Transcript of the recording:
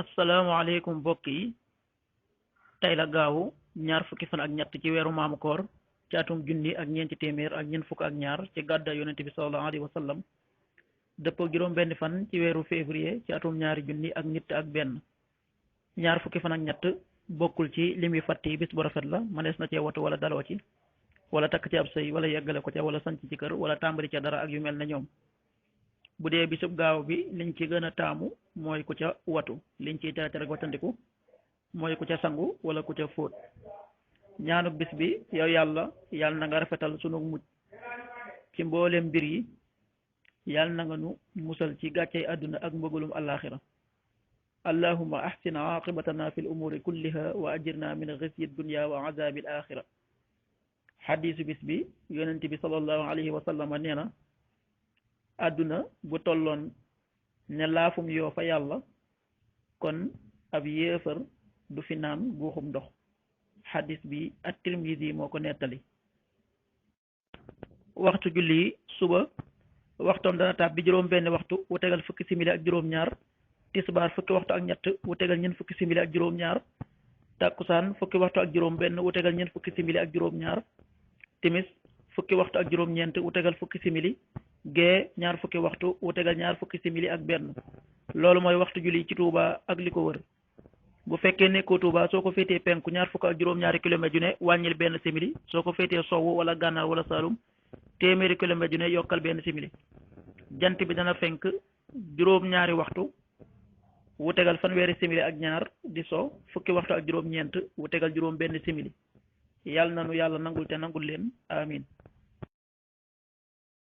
asalaamaaleykum mbokk yi tey la gaawu ñaar fukki fan ak ñett ci weeru maamu koor ci atum junni ak ñeenti téeméer ak ñeent fukk ak ñaar ci gàddaay yonente bi sallallahu alayhi wa sallam dëppoo juróom benn fan ci weeru février ci atum ñaari junni ak nit ak benn ñaar fukki fan ak ñett bokkul ci lim yu fàtt yi bis bu rafet la mënees na cee watu wala daloo ci wala takk ci ab sëy wala yeggale ko ca wala sanc ci kër wala tàmbali ca dara ak yu mel ne ñoom bu dee bisub gaaw bi liñ ci gën a taamu mooy ku ca watu liñ ciy tere rek watandiku mooy ku ca sangu wala ku ca fóot ñaanuk bis bi yow yàlla na nga rafetal sunu mujj ci mboolem mbir yi yàlla na nga nu musal ci gàccey àdduna ak mbëggalum àllaaxira allahumma ahsin aqibatana fi l umuri kulliha wa ajirna min xisyi dunya wa azabi l axira xadiisu bis bi yonent bi sallallahu alayhi wa sallam nee na àdduna bu tolloon ne laafum yoo fa yàlla kon ab yéefar du fi naan guuxum ndox xadis bi at-Tirmisi moo ko nettali waxtu julli suba waxtoom dana tàbbi juróom benn waxtu wu tegal fukki simili ak juróom ñaar tisbaar fukki waxtu ak ñett wu tegal ñeent fukki simili ak juróom ñaar takkusaan fukki waxtu ak juróom benn wu tegal ñeent fukki simili ak juróom ñaar timis fukki waxtu ak juróom ñeent wu tegal fukki simili gee ñaar fukki waxtu wu tegal ñaar fukki simili ak benn loolu mooy waxtu julli ci Touba ak li ko wër bu fekkee nekkoo Touba soo ko féetee penku ñaar fukk ak juróom-ñaari kilomètre yu ne wàññil benn simili soo ko féetee sowwu wala gànnaar wala Saalum téeméeri kilomètre yu ne yokkal benn simili jant bi dana fenk juróom-ñaari waxtu wu tegal fanweeri simili ak ñaar di so fukki waxtu ak juróom-ñeent wu tegal juróom benn simili yàlla na nu yàlla nangul te nangul leen amin